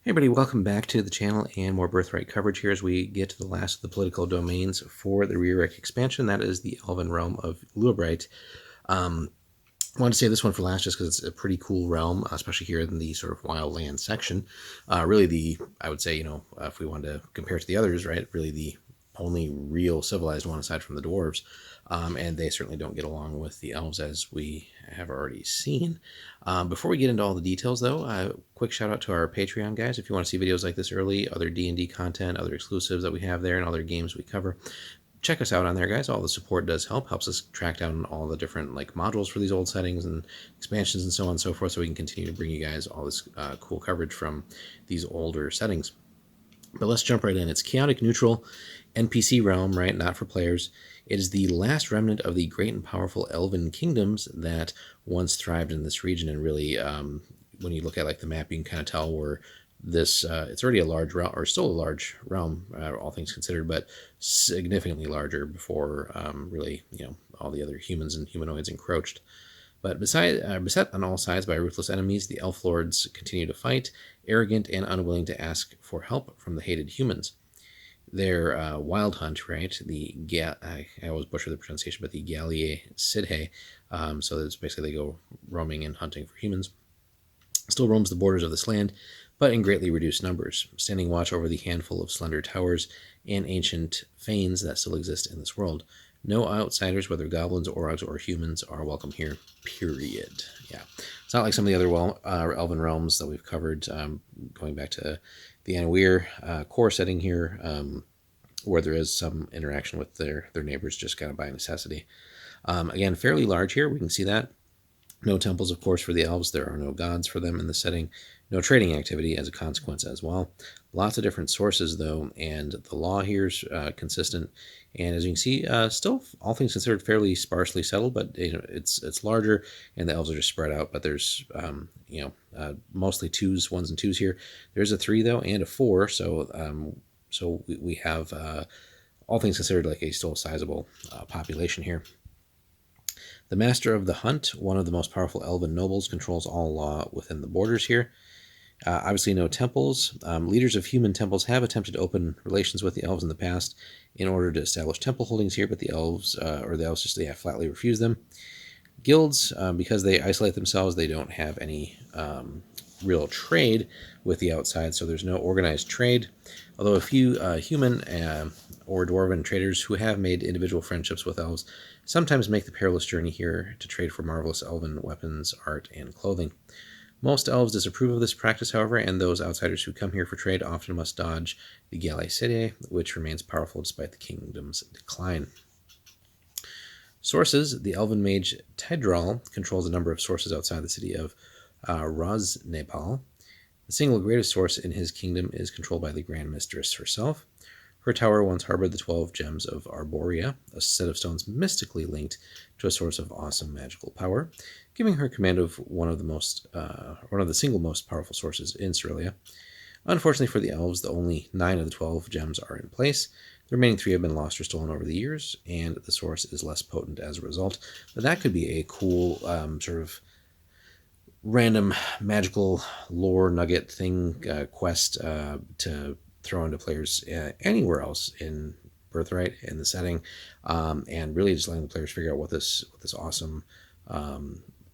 Hey everybody, welcome back to the channel and more Birthright coverage here as we get to the last of the political domains for the Lluabraight expansion. That is the elven realm of Lluabraight. I wanted to say this one for last just because it's a pretty cool realm, especially here in the sort of wildland section. Really I would say, if we wanted to compare it to the others, right, really the only real civilized one aside from the dwarves. And they certainly don't get along with the elves, as we have already seen. Before we get into all the details, though, quick shout out to our Patreon guys. If you want to see videos like this early, other D&D content, other exclusives that we have there, and other games we cover, check us out on there, guys. All the support does helps us track down all the different modules for these old settings and expansions and so on and so forth, so we can continue to bring you guys all this cool coverage from these older settings. But let's jump right in. It's chaotic neutral NPC realm, right? Not for players. It is the last remnant of the great and powerful elven kingdoms that once thrived in this region. And really, when you look at the map, you can kind of tell where this it's already a large realm, or still a large realm, all things considered, but significantly larger before really, all the other humans and humanoids encroached. But beset on all sides by ruthless enemies, the elf lords continue to fight, arrogant and unwilling to ask for help from the hated humans. Their wild hunt, right? I always butcher the pronunciation, but the Gallier Sidhe, so that's basically they go roaming and hunting for humans, still roams the borders of this land, but in greatly reduced numbers, standing watch over the handful of slender towers and ancient fanes that still exist in this world. No outsiders, whether goblins, orcs, or humans, are welcome here, period. Yeah. It's not like some of the other elven realms that we've covered, going back to the Anawir core setting here, where there is some interaction with their neighbors just kind of by necessity. Again, fairly large here. We can see that. No temples, of course, for the elves. There are no gods for them in the setting. No trading activity as a consequence as well. Lots of different sources, though, and the law here is consistent. And as you can see, still, all things considered, fairly sparsely settled, but it's larger, and the elves are just spread out. But there's, mostly ones and twos here. There's a 3, though, and a 4, so we have, all things considered, a still sizable population here. The Master of the Hunt, one of the most powerful elven nobles, controls all law within the borders here. Obviously no temples. Leaders of human temples have attempted to open relations with the elves in the past in order to establish temple holdings here, but the elves just flatly refuse them. Guilds, because they isolate themselves, they don't have any real trade with the outside, so there's no organized trade. Although a few human or dwarven traders who have made individual friendships with elves sometimes make the perilous journey here to trade for marvelous elven weapons, art, and clothing. Most elves disapprove of this practice, however, and those outsiders who come here for trade often must dodge the Gallier Sidhe, which remains powerful despite the kingdom's decline. Sources. The elven mage Tedral controls a number of sources outside the city of Roznepal. The single greatest source in his kingdom is controlled by the Grand Mistress herself. Her tower once harbored the 12 gems of Arborea, a set of stones mystically linked to a source of awesome magical power, giving her command of one of the single most powerful sources in Cerelia. Unfortunately for the elves, only 9 of the 12 gems are in place. The remaining 3 have been lost or stolen over the years, and the source is less potent as a result. But that could be a cool sort of random magical lore nugget thing, quest to throw into players anywhere else in Birthright in the setting, and really just letting the players figure out what this awesome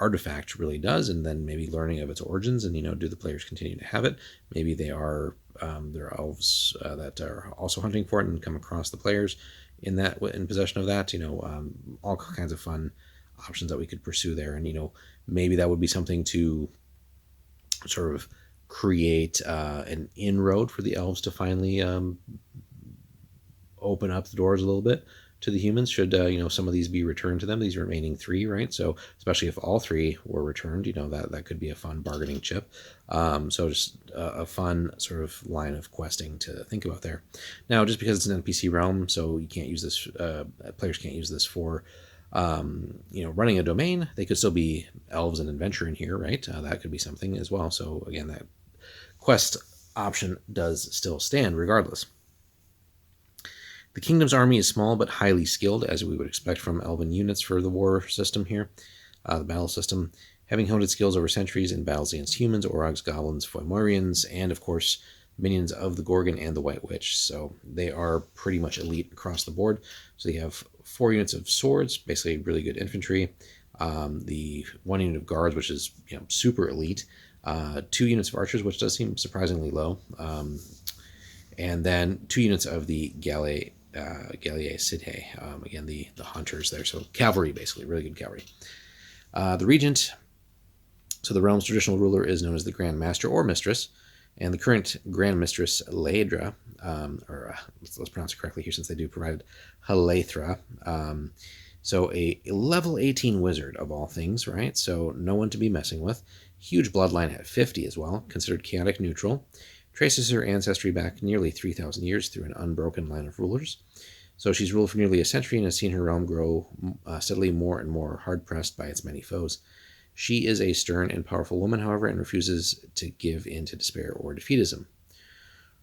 artifact really does, and then maybe learning of its origins, and do the players continue to have it? Maybe there are elves that are also hunting for it and come across the players in possession of that. All kinds of fun options that we could pursue there, and maybe that would be something to sort of create an inroad for the elves to finally open up the doors a little bit to the humans, should some of these be returned to them, these remaining 3, right? So especially if all 3 were returned, that could be a fun bargaining chip. So just a fun sort of line of questing to think about there. Now, just because it's an NPC realm, so you can't use this, players can't use this for running a domain. They could still be elves and adventure in here, right? That could be something as well. So again, that quest option does still stand regardless. The kingdom's army is small but highly skilled, as we would expect from elven units for the war system here, the battle system. Having honed its skills over centuries in battles against humans, Orogs, goblins, Foimorians, and of course minions of the Gorgon and the White Witch. So they are pretty much elite across the board. So they have 4 units of swords, basically really good infantry. The 1 unit of guards, which is super elite. 2 units of archers, which does seem surprisingly low. And then 2 units of the Galliae Sidhe, again, the hunters there. So cavalry, basically, really good cavalry. The regent, so the realm's traditional ruler is known as the Grand Master or Mistress, and the current Grand Mistress, Laedra, let's pronounce it correctly here since they do provide Halethra. So a level 18 wizard of all things, right? So no one to be messing with. Huge bloodline at 50 as well, considered chaotic neutral. Traces her ancestry back nearly 3,000 years through an unbroken line of rulers. So she's ruled for nearly a century and has seen her realm grow steadily more and more hard-pressed by its many foes. She is a stern and powerful woman, however, and refuses to give in to despair or defeatism.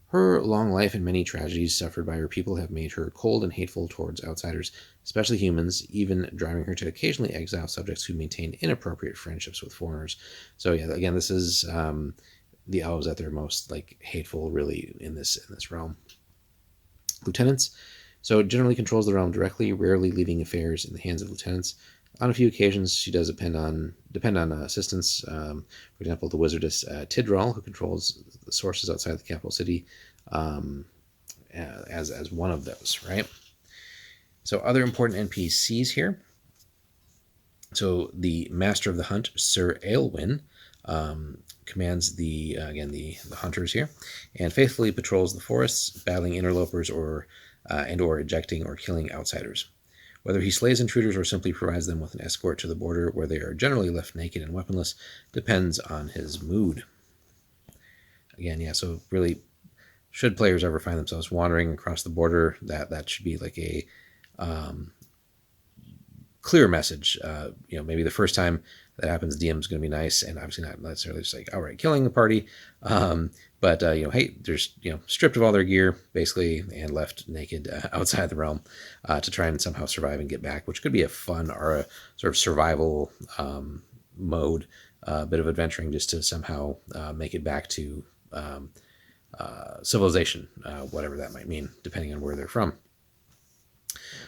Her long life and many tragedies suffered by her people have made her cold and hateful towards outsiders, especially humans, even driving her to occasionally exile subjects who maintain inappropriate friendships with foreigners. So yeah, again, this is the elves at their most hateful, really, in this realm. Lieutenants. So generally controls the realm directly, rarely leaving affairs in the hands of lieutenants. On a few occasions, she does depend on assistance. For example, the wizardess Tidral, who controls the sources outside the capital city, as one of those, right? So other important NPCs here. So the Master of the Hunt, Sir Aelwyn, commands the hunters here, and faithfully patrols the forests, battling interlopers or ejecting or killing outsiders. Whether he slays intruders or simply provides them with an escort to the border, where they are generally left naked and weaponless, depends on his mood. Again, yeah, so really, should players ever find themselves wandering across the border, that should be like a clear message. Maybe the first time that happens, the DM is going to be nice, and obviously not necessarily just all right, killing the party. But hey, they're stripped of all their gear, basically, and left naked outside the realm to try and somehow survive and get back, which could be a fun or a sort of survival mode, a bit of adventuring just to somehow make it back to civilization, whatever that might mean, depending on where they're from.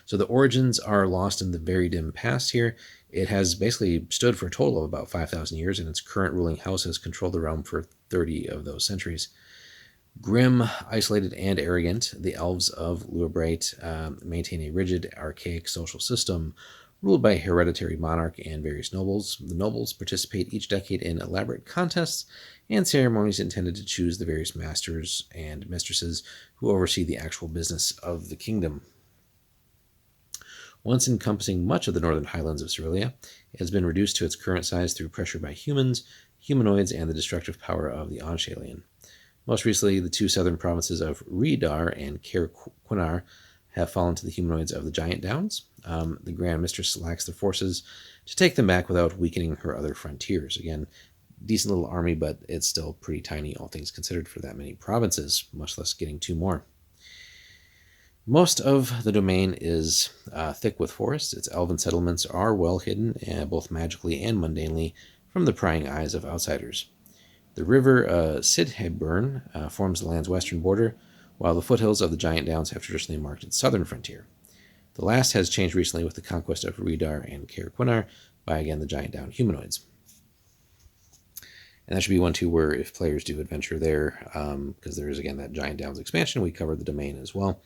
So the origins are lost in the very dim past here. It has basically stood for a total of about 5,000 years, and its current ruling house has controlled the realm for 30 of those centuries. Grim, isolated, and arrogant, the elves of Lluabraight maintain a rigid, archaic social system ruled by a hereditary monarch and various nobles. The nobles participate each decade in elaborate contests and ceremonies intended to choose the various masters and mistresses who oversee the actual business of the kingdom. Once encompassing much of the northern highlands of Cerelia, it has been reduced to its current size through pressure by humans, humanoids, and the destructive power of the Anshalian. Most recently, the 2 southern provinces of Rhaedar and Caer Quinar have fallen to the humanoids of the Giant Downs. The Grand Mistress lacks the forces to take them back without weakening her other frontiers. Again, decent little army, but it's still pretty tiny, all things considered, for that many provinces, much less getting 2 more. Most of the domain is thick with forests. Its elven settlements are well hidden, both magically and mundanely, from the prying eyes of outsiders. The river Sidheburn forms the land's western border, while the foothills of the Giant Downs have traditionally marked its southern frontier. The last has changed recently with the conquest of Rhaedar and Caer Quinar by, again, the Giant Down humanoids. And that should be one, too, where if players do adventure there, because there is, again, that Giant Downs expansion, we covered the domain as well.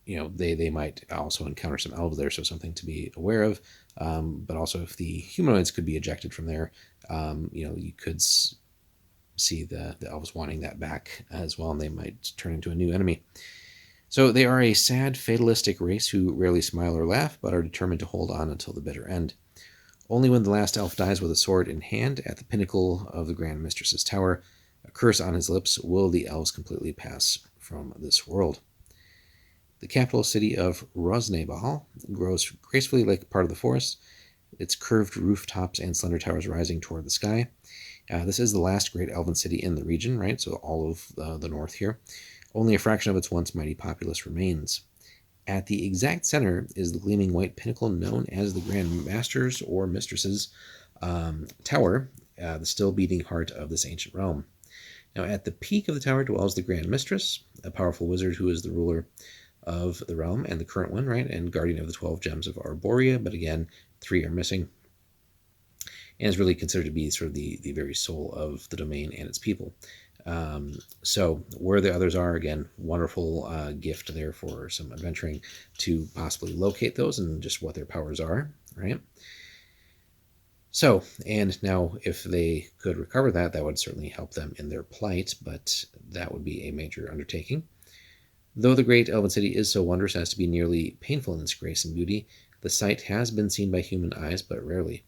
They might also encounter some elves there, so something to be aware of. But also, if the humanoids could be ejected from there, you could see the elves wanting that back as well, and they might turn into a new enemy. So they are a sad, fatalistic race who rarely smile or laugh, but are determined to hold on until the bitter end. Only when the last elf dies with a sword in hand at the pinnacle of the Grand Mistress's tower, a curse on his lips, will the elves completely pass from this world. The capital city of Rosnebal grows gracefully like part of the forest, its curved rooftops and slender towers rising toward the sky. This is the last great elven city in the region, right? So all of the north here. Only a fraction of its once mighty populace remains. At the exact center is the gleaming white pinnacle known as the Grand Master's or Mistress's tower, the still beating heart of this ancient realm. Now, at the peak of the tower dwells the Grand Mistress, a powerful wizard who is the ruler of the realm and the current one, right, and guardian of the 12 gems of Arborea, but again, 3 are missing, and is really considered to be sort of the very soul of the domain and its people. So where the others are, again, wonderful gift there for some adventuring to possibly locate those and just what their powers are, right? So, and now if they could recover that, that would certainly help them in their plight, but that would be a major undertaking. Though the great elven city is so wondrous as to be nearly painful in its grace and beauty, the sight has been seen by human eyes but rarely.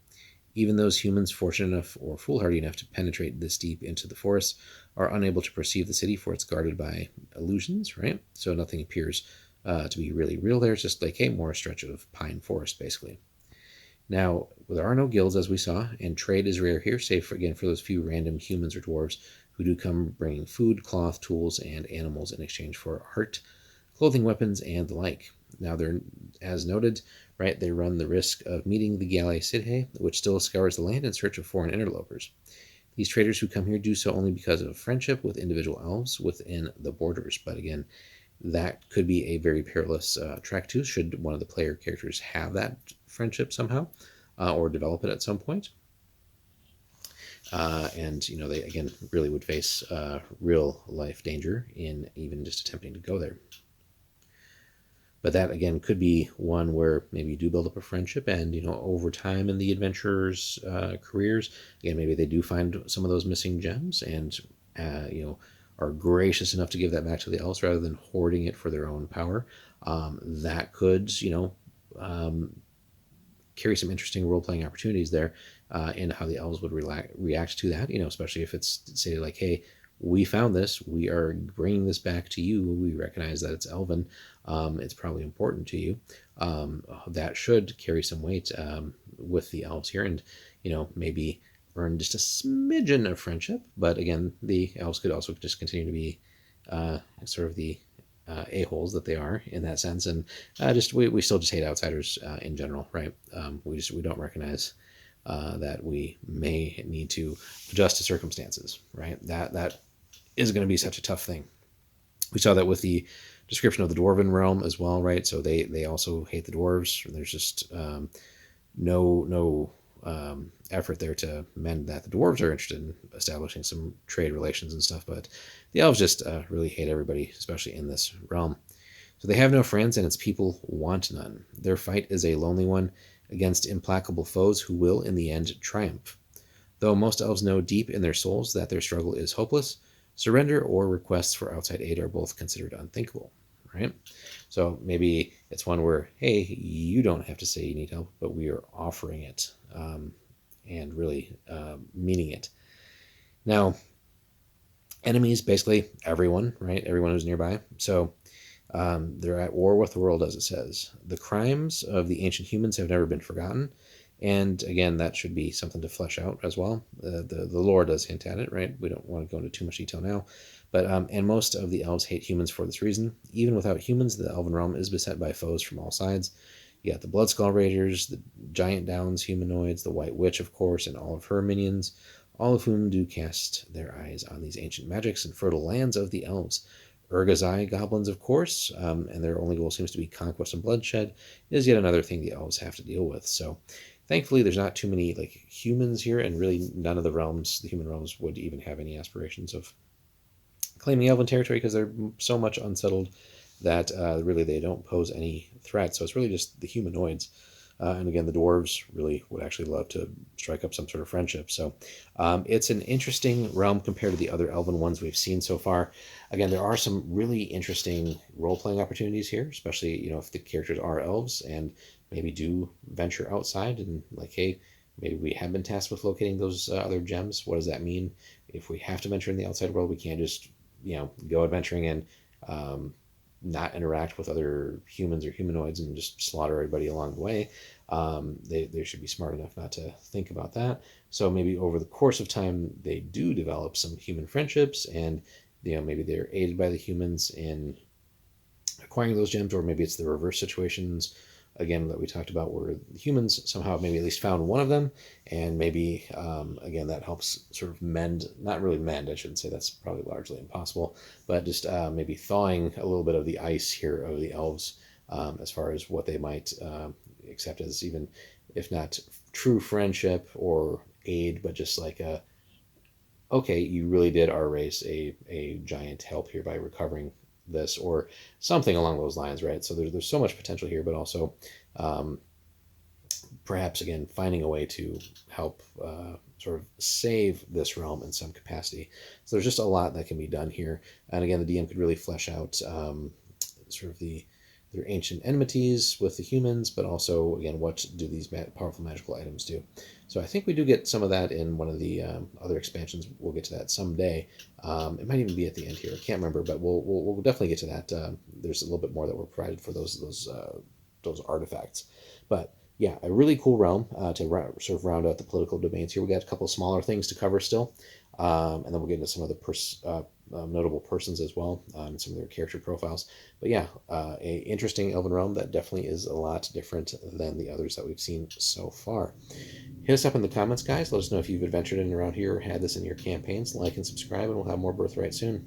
Even those humans fortunate enough or foolhardy enough to penetrate this deep into the forest are unable to perceive the city, for it's guarded by illusions, right? So nothing appears to be really real there. It's just like a more stretch of pine forest, basically. Now, there are no guilds, as we saw, and trade is rare here, save for, again, for those few random humans or dwarves who do come bringing food, cloth, tools, and animals in exchange for art, clothing, weapons, and the like. Now, they're, as noted, right, they run the risk of meeting the Gallia Sidhe, which still scours the land in search of foreign interlopers. These traders who come here do so only because of friendship with individual elves within the borders, but again, that could be a very perilous track too, should one of the player characters have that friendship somehow, or develop it at some point. And, you know, they, again, really would face real life danger in even just attempting to go there. But that, again, could be one where maybe you do build up a friendship and, you know, over time in the adventurers' careers, again, maybe they do find some of those missing gems and, you know, are gracious enough to give that back to the elves rather than hoarding it for their own power. That could, you know, carry some interesting role-playing opportunities there in how the elves would react to that, you know, especially if it's say like, hey, we found this, we are bringing this back to you, we recognize that it's elven, it's probably important to you. That should carry some weight with the elves here, and, you know, maybe earn just a smidgen of friendship. But again, the elves could also just continue to be sort of the a-holes that they are in that sense, and just we still just hate outsiders in general, right? We don't recognize that we may need to adjust to circumstances, right? That is going to be such a tough thing. We saw that with the description of the dwarven realm as well, right? So they also hate the dwarves. There's just no effort there to mend that. The dwarves are interested in establishing some trade relations and stuff, but the elves just really hate everybody, especially in this realm. So they have no friends, and its people want none. Their fight is a lonely one against implacable foes who will, in the end, triumph. Though most elves know deep in their souls that their struggle is hopeless, surrender or requests for outside aid are both considered unthinkable, right? So maybe it's one where, hey, you don't have to say you need help, but we are offering it and really meaning it. Now, enemies, basically everyone, right? Everyone who's nearby. So they're at war with the world, as it says. The crimes of the ancient humans have never been forgotten. And again, that should be something to flesh out as well. The lore does hint at it, right? We don't want to go into too much detail now. But and most of the elves hate humans for this reason. Even without humans, the elven realm is beset by foes from all sides. You got the Bloodskull Raiders, the Giant Downs humanoids, the White Witch, of course, and all of her minions, all of whom do cast their eyes on these ancient magics and fertile lands of the elves. Urgazai goblins, of course, and their only goal seems to be conquest and bloodshed, is yet another thing the elves have to deal with. So thankfully, there's not too many like humans here, and really none of the realms, the human realms, would even have any aspirations of claiming elven territory because they're so much unsettled that really they don't pose any threat. So it's really just the humanoids. And again, the dwarves really would actually love to strike up some sort of friendship. So it's an interesting realm compared to the other elven ones we've seen so far. Again, there are some really interesting role-playing opportunities here, especially, you know, if the characters are elves and maybe do venture outside and like, hey, maybe we have been tasked with locating those other gems. What does that mean? If we have to venture in the outside world, we can't just, you know, go adventuring and not interact with other humans or humanoids and just slaughter everybody along the way. They should be smart enough not to think about that. So maybe over the course of time, they do develop some human friendships, and, you know, maybe they're aided by the humans in acquiring those gems, or maybe it's the reverse situations again that we talked about where humans somehow maybe at least found one of them, and maybe again that helps sort of mend, not really mend, I shouldn't say, that's probably largely impossible, but just maybe thawing a little bit of the ice here of the elves, as far as what they might accept as, even if not true friendship or aid, but just like a, okay, you really did our race a giant help here by recovering this, or something along those lines, right? So there's so much potential here, but also um, perhaps again finding a way to help sort of save this realm in some capacity. So there's just a lot that can be done here, and again, the DM could really flesh out sort of their ancient enmities with the humans, but also again, what do these powerful magical items do? So I think we do get some of that in one of the other expansions. We'll get to that someday. It might even be at the end here. I can't remember, but we'll definitely get to that. There's a little bit more that were provided for those artifacts. But yeah, a really cool realm to sort of round out the political domains here. We got a couple of smaller things to cover still, and then we'll get into some of the notable persons as well, and some of their character profiles. But yeah, a interesting elven realm that definitely is a lot different than the others that we've seen so far. Hit us up in the comments, guys. Let us know if you've adventured in around here or had this in your campaigns. Like and subscribe, and we'll have more Birthright soon.